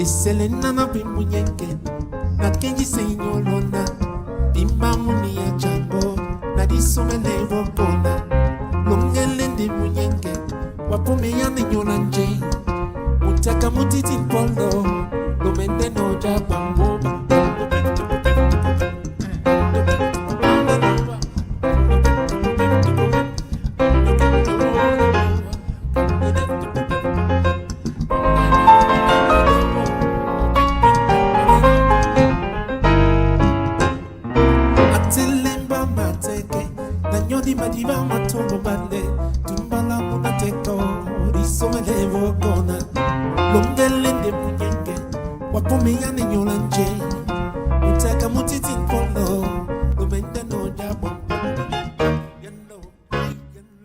Iselena na bimunyenke na kenji senyolona bimamuni ya jambo na disomele wopona longele ndi munyenke wapume ya nenyola nje mutaka mutiti mpolo lomende noja bamboba Madiva matombo bande tumbala munateko risomele wogona longelende munyenge wapome ya nenyola nje mutaka mutiti nkondo lumende no jabo.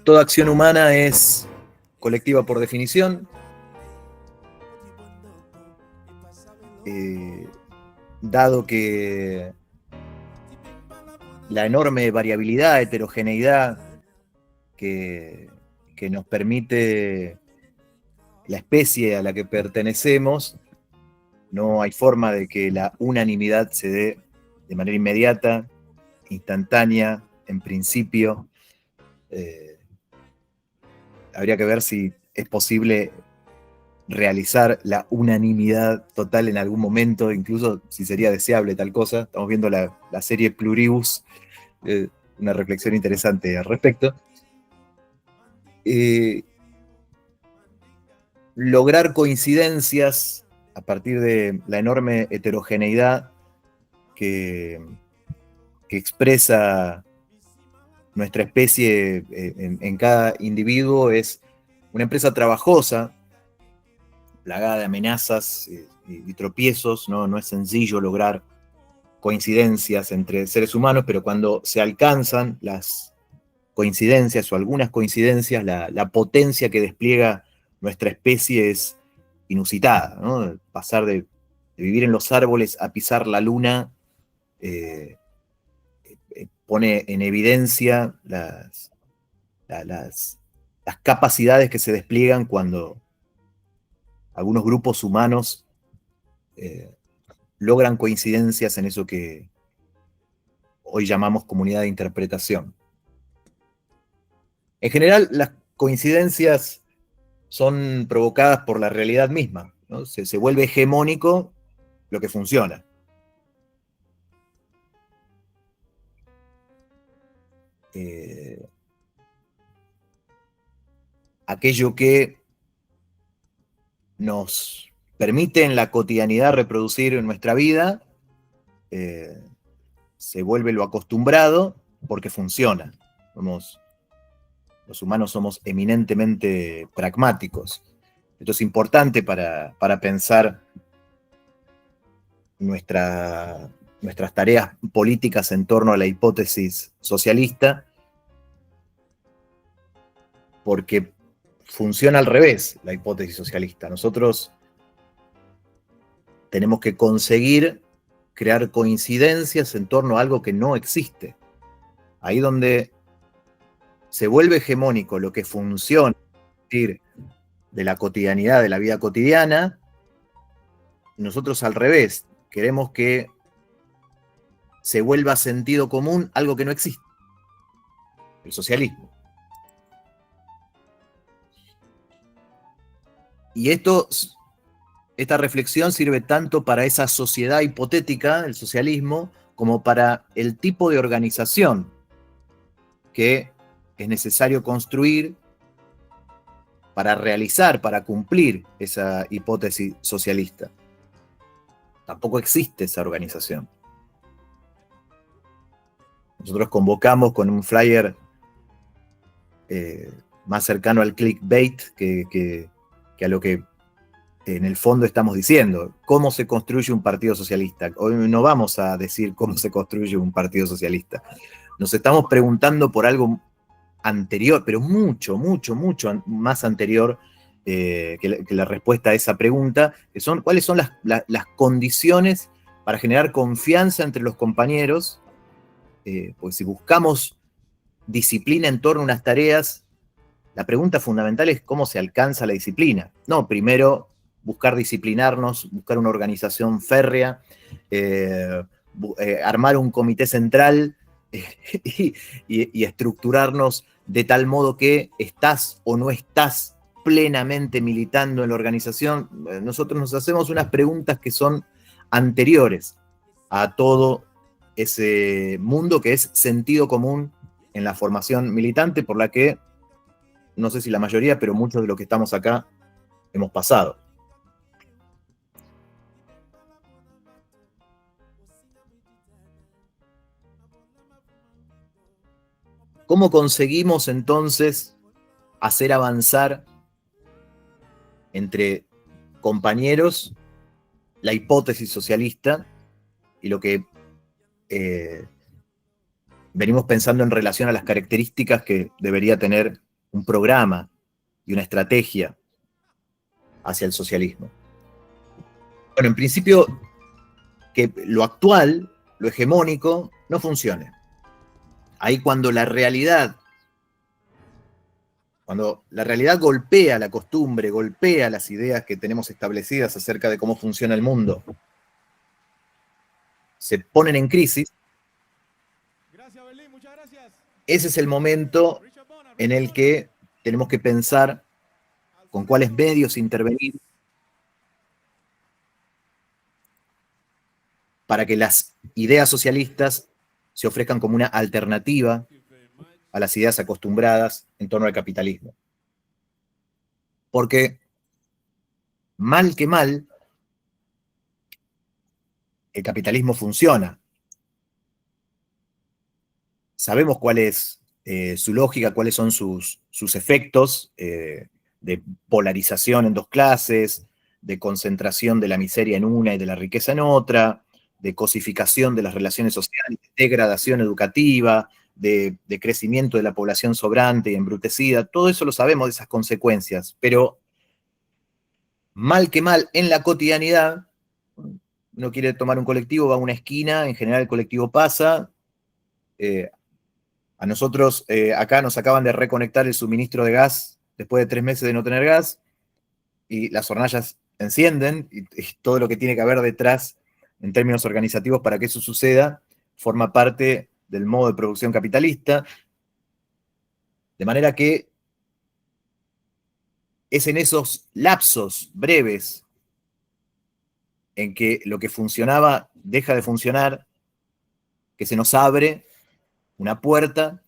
Toda acción humana es colectiva por definición. Dado que la enorme variabilidad, heterogeneidad que nos permite la especie a la que pertenecemos, no hay forma de que la unanimidad se dé de manera inmediata, instantánea, en principio. Habría que ver si es posible realizar la unanimidad total en algún momento, incluso si sería deseable tal cosa. Estamos viendo la serie Pluribus, una reflexión interesante al respecto. Lograr coincidencias a partir de la enorme heterogeneidad que expresa nuestra especie en cada individuo es una empresa trabajosa, plagada de amenazas y tropiezos. No es sencillo lograr coincidencias entre seres humanos, pero cuando se alcanzan las coincidencias o algunas coincidencias, la potencia que despliega nuestra especie es inusitada, ¿no? Pasar de vivir en los árboles a pisar la luna pone en evidencia las capacidades que se despliegan cuando algunos grupos humanos logran coincidencias en eso que hoy llamamos comunidad de interpretación. En general, las coincidencias son provocadas por la realidad misma, ¿no? Se vuelve hegemónico lo que funciona. Aquello que nos permite en la cotidianidad reproducir en nuestra vida, se vuelve lo acostumbrado porque funciona. Los humanos somos eminentemente pragmáticos. Esto es importante para pensar nuestras tareas políticas en torno a la hipótesis socialista, porque funciona al revés la hipótesis socialista. Nosotros tenemos que conseguir crear coincidencias en torno a algo que no existe. Ahí donde se vuelve hegemónico lo que funciona, es decir, de la cotidianidad, de la vida cotidiana, nosotros al revés, queremos que se vuelva sentido común algo que no existe. El socialismo. Y esta reflexión sirve tanto para esa sociedad hipotética, el socialismo, como para el tipo de organización que es necesario construir para realizar, para cumplir esa hipótesis socialista. Tampoco existe esa organización. Nosotros convocamos con un flyer más cercano al clickbait que a lo que en el fondo estamos diciendo. ¿Cómo se construye un partido socialista? Hoy no vamos a decir cómo se construye un partido socialista. Nos estamos preguntando por algo anterior, pero mucho, mucho, mucho más anterior que la respuesta a esa pregunta, que son cuáles son las condiciones para generar confianza entre los compañeros, pues si buscamos disciplina en torno a unas tareas, la pregunta fundamental es cómo se alcanza la disciplina. No, primero buscar disciplinarnos, buscar una organización férrea, armar un comité central y estructurarnos de tal modo que estás o no estás plenamente militando en la organización. Nosotros nos hacemos unas preguntas que son anteriores a todo ese mundo que es sentido común en la formación militante, por la que, no sé si la mayoría, pero muchos de los que estamos acá hemos pasado. ¿Cómo conseguimos entonces hacer avanzar entre compañeros la hipótesis socialista y lo que venimos pensando en relación a las características que debería tener un programa y una estrategia hacia el socialismo? Bueno, en principio, que lo actual, lo hegemónico, no funcione. Ahí cuando la realidad golpea la costumbre, golpea las ideas que tenemos establecidas acerca de cómo funciona el mundo, se ponen en crisis, ese es el momento en el que tenemos que pensar con cuáles medios intervenir para que las ideas socialistas se ofrezcan como una alternativa a las ideas acostumbradas en torno al capitalismo. Porque, mal que mal, el capitalismo funciona. Sabemos cuál es su lógica, cuáles son sus efectos de polarización en dos clases, de concentración de la miseria en una y de la riqueza en otra, de cosificación de las relaciones sociales, de degradación educativa, de crecimiento de la población sobrante y embrutecida. Todo eso lo sabemos de esas consecuencias, pero mal que mal, en la cotidianidad, uno quiere tomar un colectivo, va a una esquina, en general el colectivo pasa. A nosotros acá nos acaban de reconectar el suministro de gas después de 3 meses de no tener gas, y las hornallas encienden, y todo lo que tiene que haber detrás en términos organizativos para que eso suceda forma parte del modo de producción capitalista, de manera que es en esos lapsos breves en que lo que funcionaba deja de funcionar que se nos abre una puerta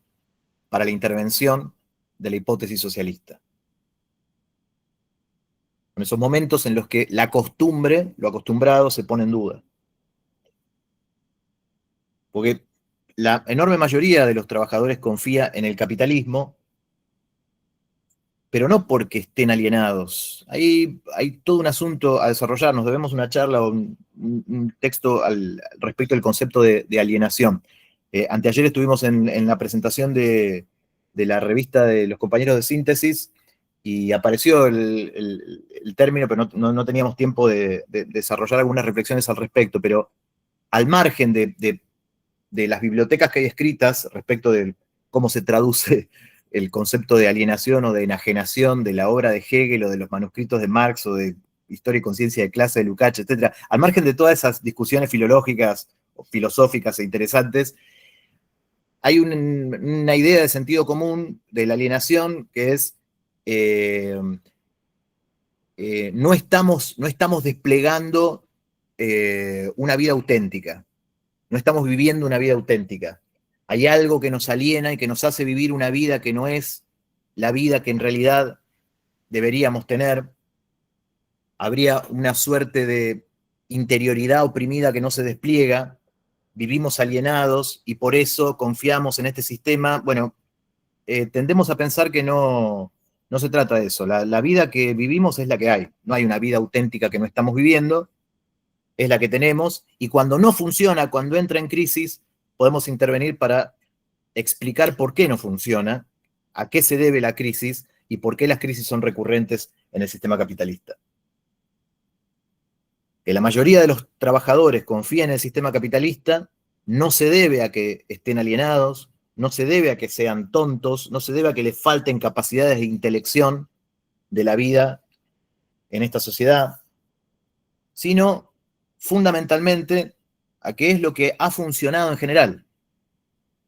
para la intervención de la hipótesis socialista. En esos momentos en los que la costumbre, lo acostumbrado, se pone en duda. Porque la enorme mayoría de los trabajadores confía en el capitalismo, pero no porque estén alienados. Hay todo un asunto a desarrollar. Nos debemos una charla o un texto respecto al concepto de alienación. Anteayer estuvimos en la presentación de la revista de los compañeros de Síntesis y apareció el término, pero no teníamos tiempo de desarrollar algunas reflexiones al respecto. Pero al margen de las bibliotecas que hay escritas respecto de cómo se traduce el concepto de alienación o de enajenación de la obra de Hegel o de los manuscritos de Marx o de Historia y Conciencia de Clase de Lukács, etc. Al margen de todas esas discusiones filológicas o filosóficas e interesantes, hay una idea de sentido común de la alienación que es no estamos desplegando una vida auténtica, no estamos viviendo una vida auténtica. Hay algo que nos aliena y que nos hace vivir una vida que no es la vida que en realidad deberíamos tener. Habría una suerte de interioridad oprimida que no se despliega, vivimos alienados y por eso confiamos en este sistema. Bueno, tendemos a pensar que no se trata de eso. La vida que vivimos es la que hay. No hay una vida auténtica que no estamos viviendo, es la que tenemos, y cuando no funciona, cuando entra en crisis, podemos intervenir para explicar por qué no funciona, a qué se debe la crisis y por qué las crisis son recurrentes en el sistema capitalista. Que la mayoría de los trabajadores confíen en el sistema capitalista no se debe a que estén alienados, no se debe a que sean tontos, no se debe a que les falten capacidades de intelección de la vida en esta sociedad, sino fundamentalmente a que es lo que ha funcionado en general.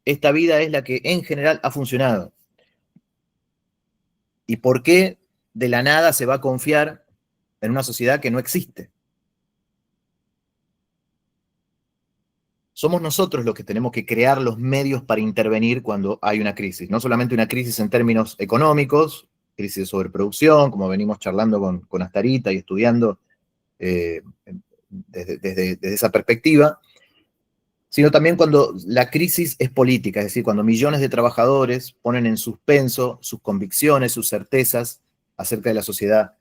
Esta vida es la que en general ha funcionado. ¿Y por qué de la nada se va a confiar en una sociedad que no existe? Somos nosotros los que tenemos que crear los medios para intervenir cuando hay una crisis. No solamente una crisis en términos económicos, crisis de sobreproducción, como venimos charlando con Astarita y estudiando desde esa perspectiva, sino también cuando la crisis es política, es decir, cuando millones de trabajadores ponen en suspenso sus convicciones, sus certezas acerca de la sociedad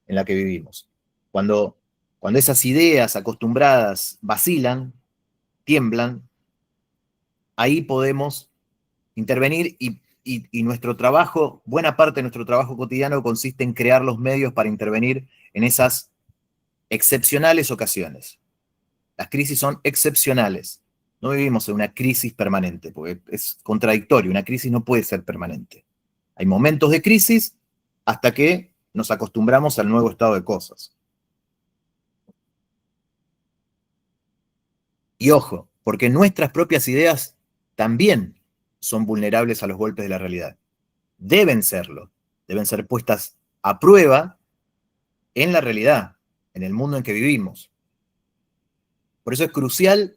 en la que vivimos. Cuando esas ideas acostumbradas vacilan, tiemblan, ahí podemos intervenir y nuestro trabajo, buena parte de nuestro trabajo cotidiano consiste en crear los medios para intervenir en esas excepcionales ocasiones. Las crisis son excepcionales. No vivimos en una crisis permanente, porque es contradictorio. Una crisis no puede ser permanente. Hay momentos de crisis hasta que nos acostumbramos al nuevo estado de cosas. Y ojo, porque nuestras propias ideas también son vulnerables a los golpes de la realidad. Deben serlo. Deben ser puestas a prueba en la realidad, en el mundo en que vivimos. Por eso es crucial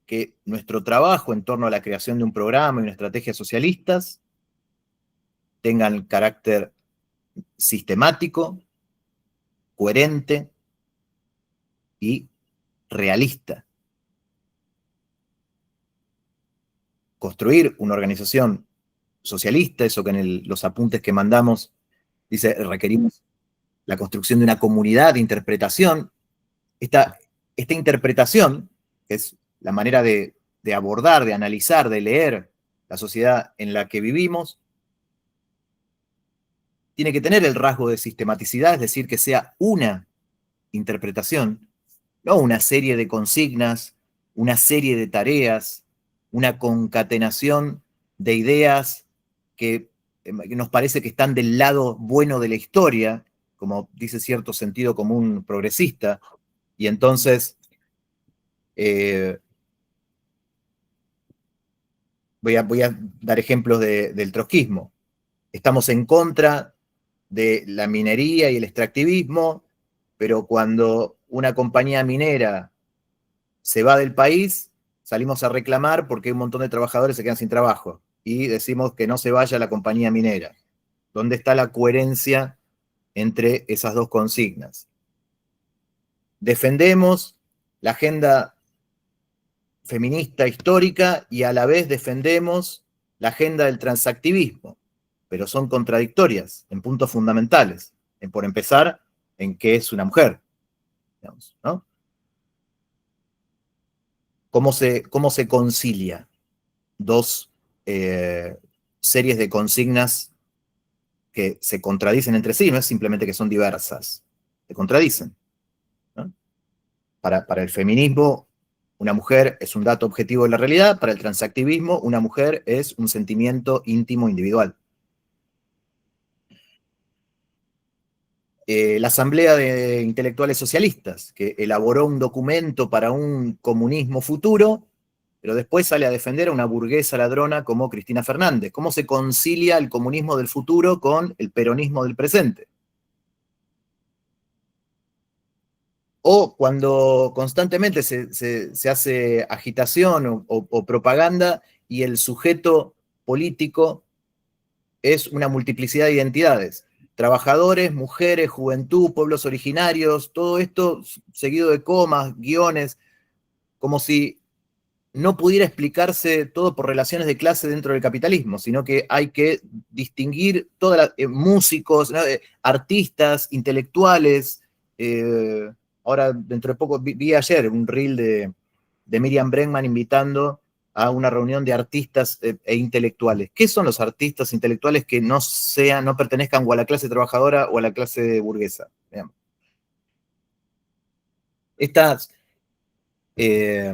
que nuestro trabajo en torno a la creación de un programa y una estrategia socialistas tengan carácter sistemático, coherente y realista. Construir una organización socialista, eso que en los apuntes que mandamos dice, requerimos la construcción de una comunidad de interpretación. Esta interpretación, que es la manera de abordar, de analizar, de leer la sociedad en la que vivimos, tiene que tener el rasgo de sistematicidad, es decir, que sea una interpretación, no una serie de consignas, una serie de tareas, una concatenación de ideas que nos parece que están del lado bueno de la historia, como dice cierto sentido común progresista, y entonces voy a dar ejemplos del trotskismo. Estamos en contra de la minería y el extractivismo, pero cuando una compañía minera se va del país, salimos a reclamar porque un montón de trabajadores se quedan sin trabajo y decimos que no se vaya la compañía minera. ¿Dónde está la coherencia entre esas dos consignas? Defendemos la agenda feminista histórica y a la vez defendemos la agenda del transactivismo, pero son contradictorias en puntos fundamentales. Por empezar, en qué es una mujer, digamos, ¿no? ¿Cómo se concilia dos series de consignas que se contradicen entre sí? No es simplemente que son diversas, se contradicen, ¿no? Para el feminismo, una mujer es un dato objetivo de la realidad. Para el transactivismo, una mujer es un sentimiento íntimo individual. La Asamblea de Intelectuales Socialistas, que elaboró un documento para un comunismo futuro, pero después sale a defender a una burguesa ladrona como Cristina Fernández. ¿Cómo se concilia el comunismo del futuro con el peronismo del presente? O cuando constantemente se hace agitación o propaganda y el sujeto político es una multiplicidad de identidades. Trabajadores, mujeres, juventud, pueblos originarios, todo esto seguido de comas, guiones, como si no pudiera explicarse todo por relaciones de clase dentro del capitalismo, sino que hay que distinguir todos músicos, ¿no? Artistas, intelectuales. Ahora, dentro de poco, vi ayer un reel de Miriam Bregman invitando a una reunión de artistas e intelectuales. ¿Qué son los artistas intelectuales que no pertenezcan o a la clase trabajadora o a la clase burguesa? Digamos. Eh,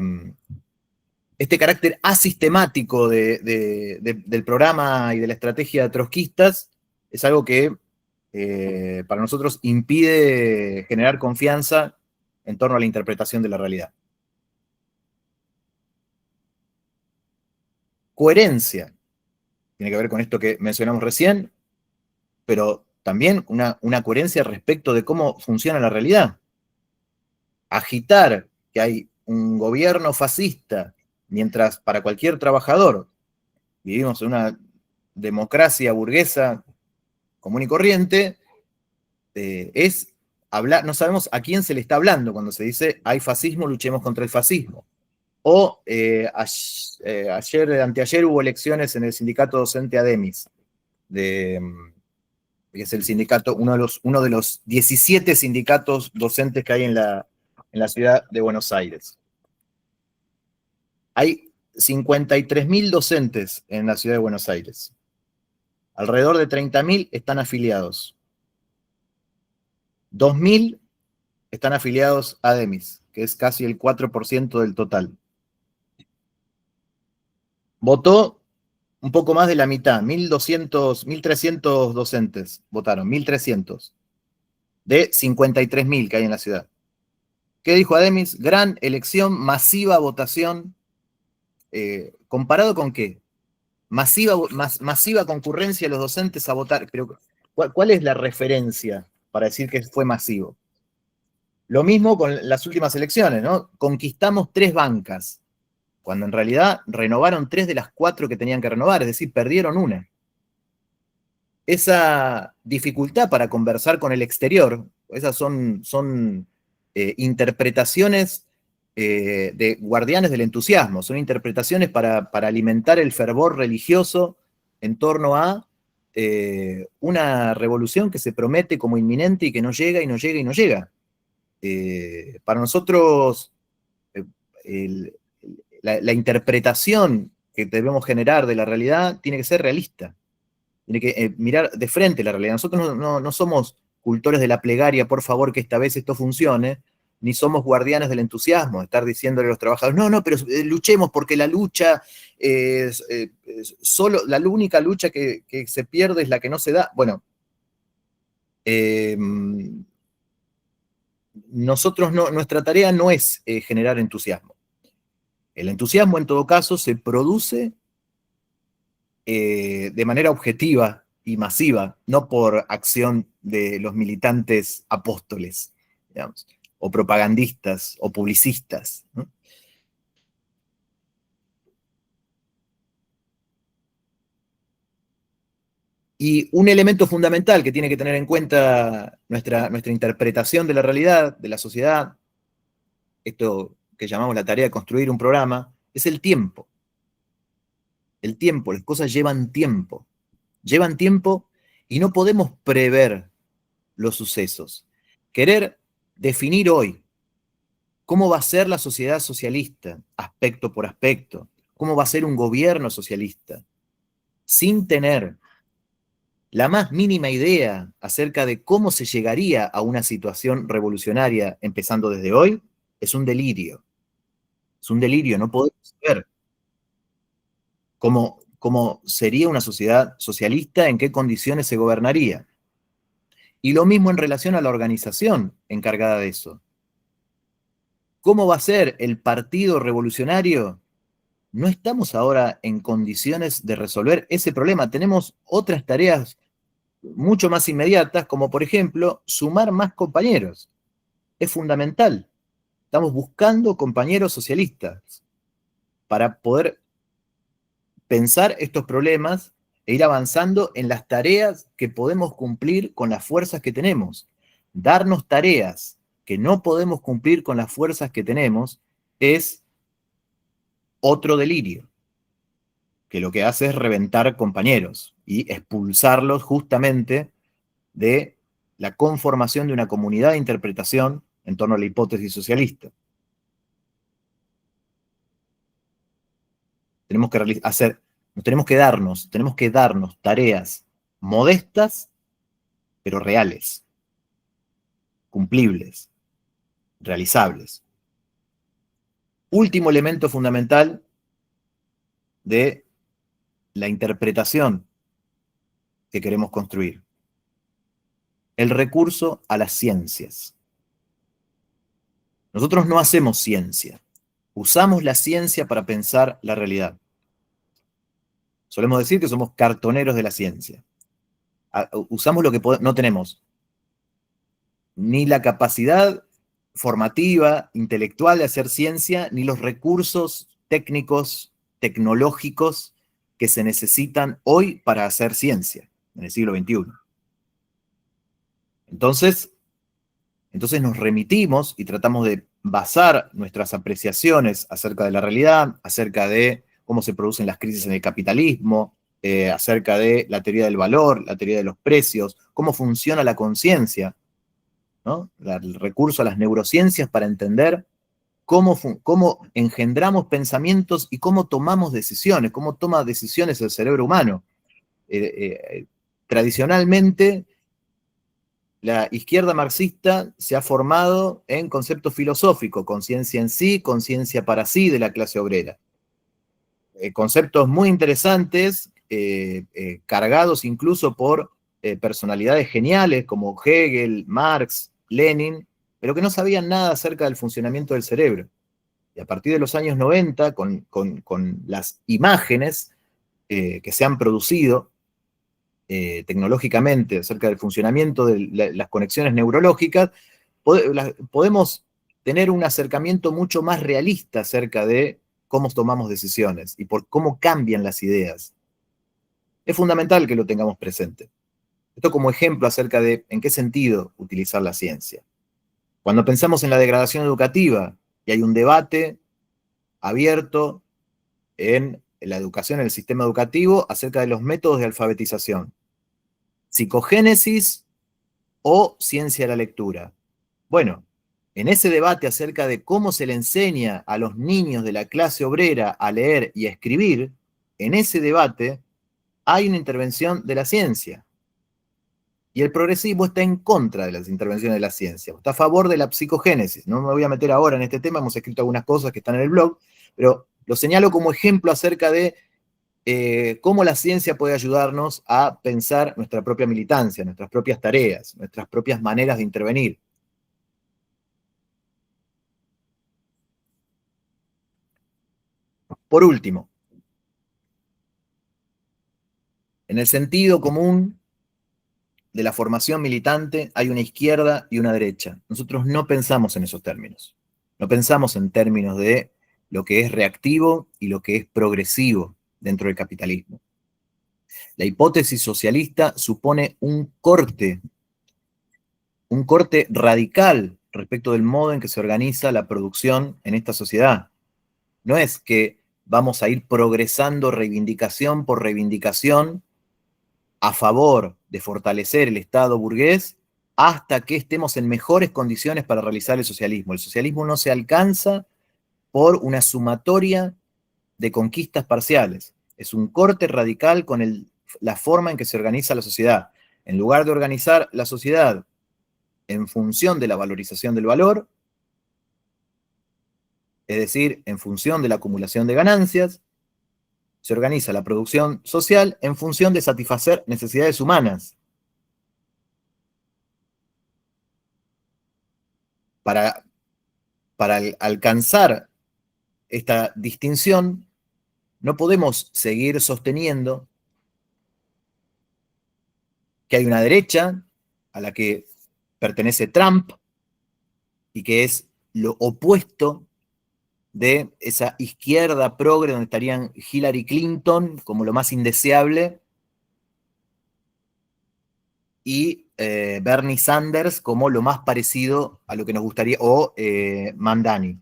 este carácter asistemático del programa y de la estrategia de trotskistas es algo que para nosotros impide generar confianza en torno a la interpretación de la realidad. Coherencia. Tiene que ver con esto que mencionamos recién, pero también una coherencia respecto de cómo funciona la realidad. Agitar que hay un gobierno fascista, mientras para cualquier trabajador vivimos en una democracia burguesa común y corriente, es hablar, no sabemos a quién se le está hablando cuando se dice hay fascismo, luchemos contra el fascismo. O anteayer hubo elecciones en el sindicato docente ADEMIS, que es el sindicato, uno de los 17 sindicatos docentes que hay en la ciudad de Buenos Aires. Hay 53.000 docentes en la ciudad de Buenos Aires. Alrededor de 30.000 están afiliados. 2.000 están afiliados a ADEMIS, que es casi el 4% del total. Votó un poco más de la mitad, 1.300 docentes votaron, 1.300, de 53.000 que hay en la ciudad. ¿Qué dijo ADEMIS? Gran elección, masiva votación. ¿Comparado con qué? Masiva concurrencia de los docentes a votar. Pero, ¿cuál es la referencia para decir que fue masivo? Lo mismo con las últimas elecciones, ¿no? Conquistamos 3 bancas, cuando en realidad renovaron 3 de las 4 que tenían que renovar, es decir, perdieron una. Esa dificultad para conversar con el exterior, esas son interpretaciones de guardianes del entusiasmo, son interpretaciones para alimentar el fervor religioso en torno a una revolución que se promete como inminente y que no llega y no llega y no llega. Para nosotros, la interpretación que debemos generar de la realidad tiene que ser realista, tiene que mirar de frente la realidad. Nosotros no somos cultores de la plegaria, por favor que esta vez esto funcione, ni somos guardianes del entusiasmo, estar diciéndole a los trabajadores, no, pero luchemos porque la lucha, la única lucha que se pierde es la que no se da. Bueno, nuestra tarea no es generar entusiasmo. El entusiasmo, en todo caso, se produce de manera objetiva y masiva, no por acción de los militantes apóstoles, digamos, o propagandistas, o publicistas, ¿no? Y un elemento fundamental que tiene que tener en cuenta nuestra interpretación de la realidad, de la sociedad, esto que llamamos la tarea de construir un programa, es el tiempo. El tiempo, las cosas llevan tiempo. Llevan tiempo y no podemos prever los sucesos. Querer definir hoy cómo va a ser la sociedad socialista, aspecto por aspecto, cómo va a ser un gobierno socialista, sin tener la más mínima idea acerca de cómo se llegaría a una situación revolucionaria empezando desde hoy, es un delirio. Es un delirio, no podemos ver cómo sería una sociedad socialista, en qué condiciones se gobernaría. Y lo mismo en relación a la organización encargada de eso. ¿Cómo va a ser el partido revolucionario? No estamos ahora en condiciones de resolver ese problema. Tenemos otras tareas mucho más inmediatas, como por ejemplo, sumar más compañeros. Es fundamental. Estamos buscando compañeros socialistas para poder pensar estos problemas e ir avanzando en las tareas que podemos cumplir con las fuerzas que tenemos. Darnos tareas que no podemos cumplir con las fuerzas que tenemos es otro delirio, que lo que hace es reventar compañeros y expulsarlos justamente de la conformación de una comunidad de interpretación en torno a la hipótesis socialista. Tenemos que tenemos que darnos tareas modestas, pero reales, cumplibles, realizables. Último elemento fundamental de la interpretación que queremos construir: el recurso a las ciencias. Nosotros no hacemos ciencia, usamos la ciencia para pensar la realidad. Solemos decir que somos cartoneros de la ciencia. Usamos lo que no tenemos ni la capacidad formativa, intelectual de hacer ciencia, ni los recursos técnicos, tecnológicos que se necesitan hoy para hacer ciencia en el siglo XXI. Entonces nos remitimos y tratamos de basar nuestras apreciaciones acerca de la realidad, acerca de cómo se producen las crisis en el capitalismo, acerca de la teoría del valor, la teoría de los precios, cómo funciona la conciencia, ¿no? El recurso a las neurociencias para entender cómo engendramos pensamientos y cómo tomamos decisiones, cómo toma decisiones el cerebro humano. Tradicionalmente, la izquierda marxista se ha formado en conceptos filosóficos: conciencia en sí, conciencia para sí de la clase obrera. Conceptos muy interesantes, cargados incluso por personalidades geniales como Hegel, Marx, Lenin, pero que no sabían nada acerca del funcionamiento del cerebro. Y a partir de los años 90, con las imágenes que se han producido tecnológicamente acerca del funcionamiento de las conexiones neurológicas, podemos tener un acercamiento mucho más realista acerca de cómo tomamos decisiones y por cómo cambian las ideas. Es fundamental que lo tengamos presente. Esto como ejemplo acerca de en qué sentido utilizar la ciencia. Cuando pensamos en la degradación educativa, y hay un debate abierto en la educación, en el sistema educativo, acerca de los métodos de alfabetización: psicogénesis o ciencia de la lectura. Bueno, en ese debate acerca de cómo se le enseña a los niños de la clase obrera a leer y a escribir, en ese debate hay una intervención de la ciencia. Y el progresismo está en contra de las intervenciones de la ciencia, está a favor de la psicogénesis. No me voy a meter ahora en este tema, hemos escrito algunas cosas que están en el blog, pero lo señalo como ejemplo acerca de cómo la ciencia puede ayudarnos a pensar nuestra propia militancia, nuestras propias tareas, nuestras propias maneras de intervenir. Por último, en el sentido común de la formación militante hay una izquierda y una derecha. Nosotros no pensamos en esos términos. No pensamos en términos de lo que es reactivo y lo que es progresivo dentro del capitalismo. La hipótesis socialista supone un corte radical respecto del modo en que se organiza la producción en esta sociedad. No es que vamos a ir progresando reivindicación por reivindicación a favor de fortalecer el Estado burgués hasta que estemos en mejores condiciones para realizar el socialismo. El socialismo no se alcanza por una sumatoria de conquistas parciales. Es un corte radical con la forma en que se organiza la sociedad. En lugar de organizar la sociedad en función de la valorización del valor, es decir, en función de la acumulación de ganancias, se organiza la producción social en función de satisfacer necesidades humanas. Para alcanzar esta distinción, no podemos seguir sosteniendo que hay una derecha a la que pertenece Trump y que es lo opuesto de esa izquierda progre donde estarían Hillary Clinton como lo más indeseable y Bernie Sanders como lo más parecido a lo que nos gustaría, o Mandani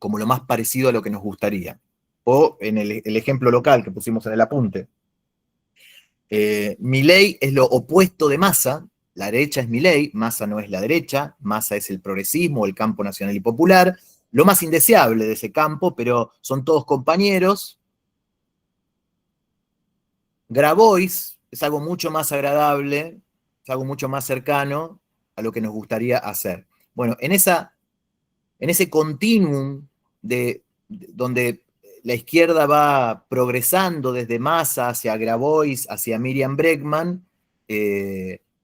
como lo más parecido a lo que nos gustaría. O en el ejemplo local que pusimos en el apunte, Milei es lo opuesto de Massa. La derecha es Milei, Massa no es la derecha, Massa es el progresismo, el campo nacional y popular, lo más indeseable de ese campo, pero son todos compañeros, Grabois es algo mucho más agradable, es algo mucho más cercano a lo que nos gustaría hacer. Bueno, en ese continuum donde la izquierda va progresando desde Massa hacia Grabois, hacia Miriam Bregman,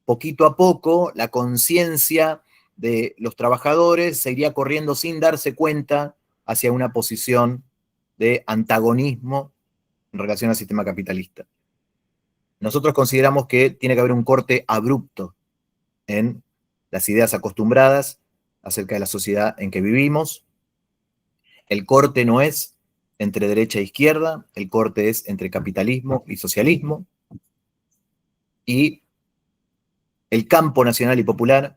poquito a poco la conciencia de los trabajadores se iría corriendo sin darse cuenta hacia una posición de antagonismo en relación al sistema capitalista. Nosotros consideramos que tiene que haber un corte abrupto en las ideas acostumbradas acerca de la sociedad en que vivimos. El corte no es entre derecha e izquierda, el corte es entre capitalismo y socialismo. Y el campo nacional y popular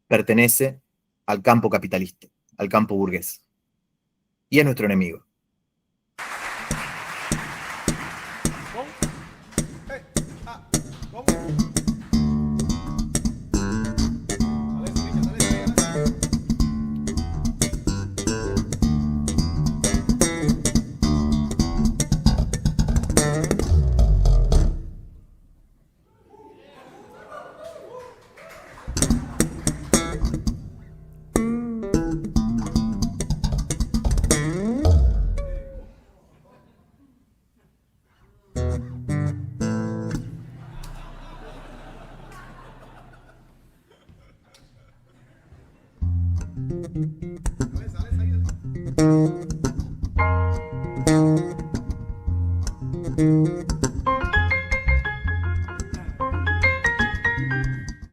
pertenece al campo capitalista, al campo burgués. Y es nuestro enemigo.